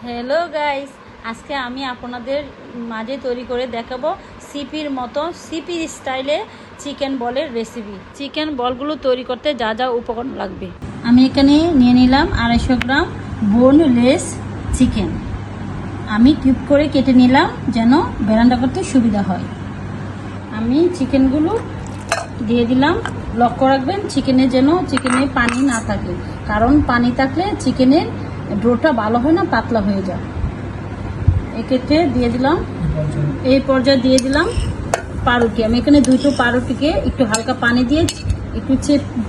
Hello guys, আজকে আমি আপনাদের মাঝে তৈরি করে দেখাবো সিপির মতো সিপি স্টাইলে চিকেন বলের রেসিপি। চিকেন বলগুলো তৈরি করতে যা যা উপকরণ লাগবে আমি এখানে নিয়ে নিলাম 250 গ্রাম বোনলেস চিকেন। আমি কিউব করে কেটে নিলাম যেন বেরান্ডা করতে সুবিধা হয়। আমি চিকেনগুলো দিয়ে দিলাম। লক্ষ্য রাখবেন চিকেনে যেন চিকেনে পানি না থাকে, কারণ পানি থাকলে চিকেনের ডোটা ভালো হয় না, পাতলা হয়ে যায়। এক্ষেত্রে দিয়ে দিলাম, এই পর্যায়ে দিয়ে দিলাম পাউরুটি। আমি এখানে দুটো পাউরুটিকে একটু হালকা পানি দিয়ে একটু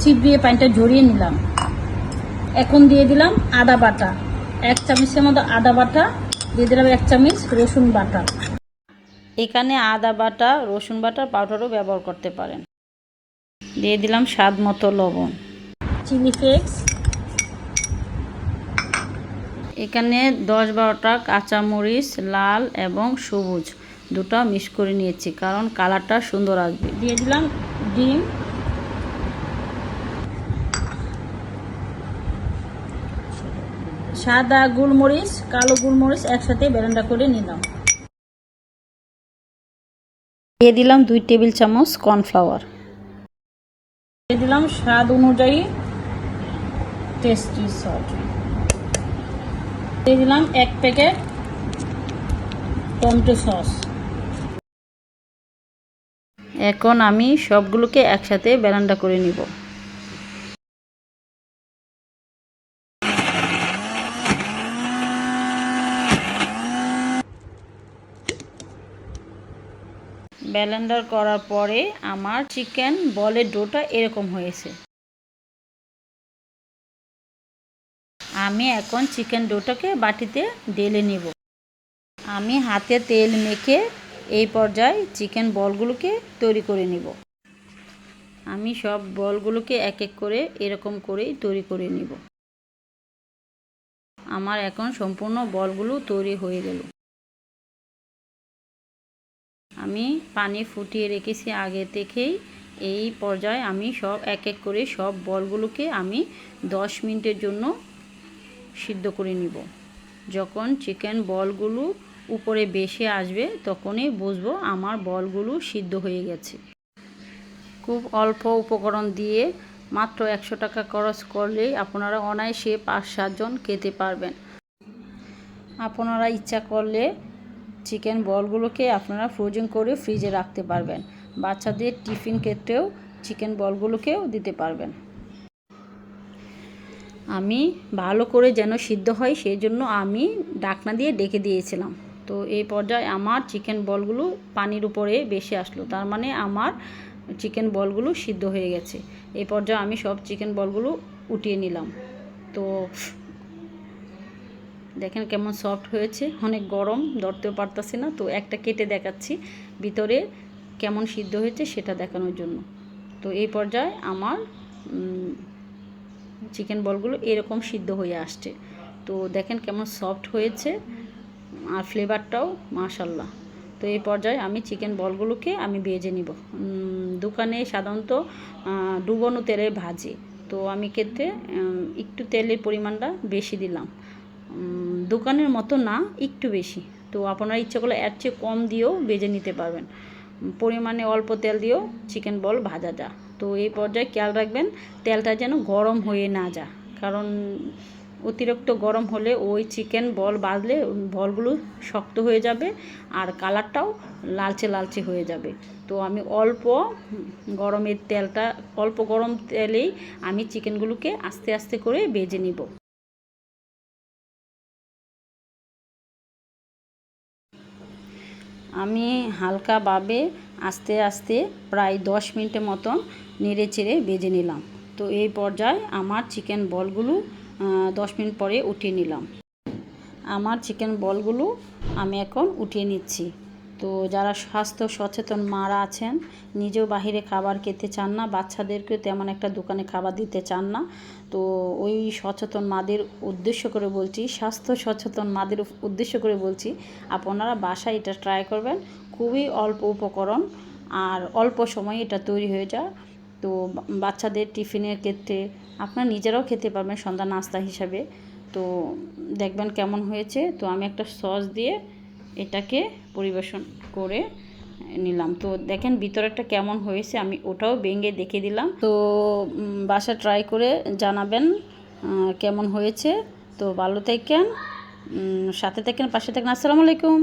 চিপড়িয়ে পানিটা ঝরিয়ে নিলাম। এখন দিয়ে দিলাম আদা বাটা, 1 চামচের মতো আদা বাটা দিয়ে দিলাম, 1 চামচ রসুন বাটা। এখানে আদা বাটা রসুন বাটার পাউডারও ব্যবহার করতে পারেন। দিয়ে দিলাম স্বাদ মতো লবণ, চিলি ফ্লেক্স। এখানে 10-12টা কাঁচামরিচ লাল এবং সবুজ দুটো মিক্স করে নিয়েছি, কারণ কালারটা সুন্দর আসবে। দিয়ে দিলাম ডিম, সাদা গোলমরিচ কালো গোলমরিচ একসাথে ব্লেন্ড করে নিলাম। দিয়ে দিলাম 2 টেবিল চামচ কর্নফ্লাওয়ার। দিয়ে দিলাম স্বাদ অনুযায়ী টেস্টি সল্ট। দিয়ে দিলাম 1 প্যাকেট টমেটো সস। এখন আমি সবগুলোকে একসাথে ব্লেন্ড করে নিব। ব্লেন্ডার করার পরে আমার চিকেন বলের ডোটা এরকম হয়েছে। আমি এখন চিকেন ডোটাকে বাটিতে ঢেলে নিব। আমি হাতে তেল মেখে এই পর্যায়ে চিকেন বলগুলোকে তৈরি করে নিব। আমি সব বলগুলোকে এক এক করে এরকম করেই তৈরি করে নিব। আমার এখন সম্পূর্ণ বলগুলো তৈরি হয়ে গেল। আমি পানি ফুটিয়ে রেখেছি আগে থেকেই। এই পর্যায়ে আমি সব এক এক করে সব বলগুলোকে আমি 10 মিনিটের জন্য সিদ্ধ করে নিব। যখন চিকেন বলগুলো উপরে ভেসে আসবে তখনই বুঝবো আমার বলগুলো সিদ্ধ হয়ে গেছে। খুব অল্প উপকরণ দিয়ে মাত্র 100 টাকা খরচ করলেই আপনারা অনায়াসে 5-7 জন খেতে পারবেন। আপনারা ইচ্ছা করলে চিকেন বলগুলোকে আপনারা ফ্রোজেন করে ফ্রিজে রাখতে পারবেন। বাচ্চাদের টিফিন ক্ষেত্রেও চিকেন বলগুলোকেও দিতে পারবেন। আমি ভালো করে যেন সিদ্ধ হয় সেই জন্য আমি ঢাকনা দিয়ে ঢেকে দিয়েছিলাম। তো এই পর্যায়ে আমার চিকেন বলগুলো পানির উপরে ভেসে আসলো, তার মানে আমার চিকেন বলগুলো সিদ্ধ হয়ে গেছে। এই পর্যায়ে আমি সব চিকেন বলগুলো উঠিয়ে নিলাম। তো দেখেন কেমন সফট হয়েছে, অনেক গরম, ধরতেও পারতাছি না। তো একটা কেটে দেখাচ্ছি ভিতরে কেমন সিদ্ধ হয়েছে সেটা দেখানোর জন্য। তো এই পর্যায়ে আমার চিকেন বলগুলো এরকম সিদ্ধ হয়ে আসছে। তো দেখেন কেমন সফট হয়েছে আর ফ্লেভারটাও মাশাল্লাহ। তো এই পর্যায়ে আমি চিকেন বলগুলোকে আমি ভেজে নিব। দোকানে সাধারণত ডুবানো তেলে ভাজে, তো আমি ক্ষেত্রে একটু তেলের পরিমাণটা বেশি দিলাম। দোকানের মতো না, একটু বেশি। তো আপনারা ইচ্ছা করলে এর চেয়ে কম দিয়েও ভেজে নিতে পারবেন। পরিমাণে অল্প তেল দিয়েও চিকেন বল ভাজা যায়। তো এই পর্যায়ে খেয়াল রাখবেন তেলটা যেন গরম হয়ে না যায়, কারণ অতিরিক্ত গরম হলে ওই চিকেন বল ভাজলে বলগুলো শক্ত হয়ে যাবে আর কালারটাও লালচে লালচে হয়ে যাবে। তো আমি অল্প গরম তেলেই আমি চিকেনগুলোকে আস্তে আস্তে করে ভেজে নিব। আমি হালকাভাবে আস্তে আস্তে প্রায় 10 মিনিটের মতন নেড়ে চেড়ে ভেজে নিলাম। তো এই পর্যায়ে আমার চিকেন বলগুলো 10 মিনিট পরে উঠিয়ে নিলাম। আমার চিকেন বলগুলো আমি এখন উঠিয়ে নিচ্ছি। তো যারা স্বাস্থ্য সচেতন মারা আছেন, নিজেও বাহিরে খাবার খেতে চান না, বাচ্চাদেরকেও তেমন একটা দোকানে খাবার দিতে চান না, তো ওই সচেতন মাদের উদ্দেশ্য করে বলছি, স্বাস্থ্য সচেতন মাদের উদ্দেশ্য করে বলছি, আপনারা বাসায় এটা ট্রাই করবেন। খুবই অল্প উপকরণ আর অল্প সময়ে এটা তৈরি হয়ে যায়। তো বাচ্চাদের টিফিনের ক্ষেত্রে আপনারা নিজেরাও খেতে পারবেন সন্ধ্যা নাস্তা হিসাবে। তো দেখবেন কেমন হয়েছে। তো আমি একটা সস দিয়ে এটাকে পরিবেশন করে নিলাম। তো দেখেন ভিতরেরটা কেমন হয়েছে, আমি ওটাও ভেঙে দেখে দিলাম। তো বাসা ট্রাই করে জানাবেন কেমন হয়েছে। তো ভালো থাকেন, সাথে থাকেন, পাশে থাকেন। আসসালামু আলাইকুম।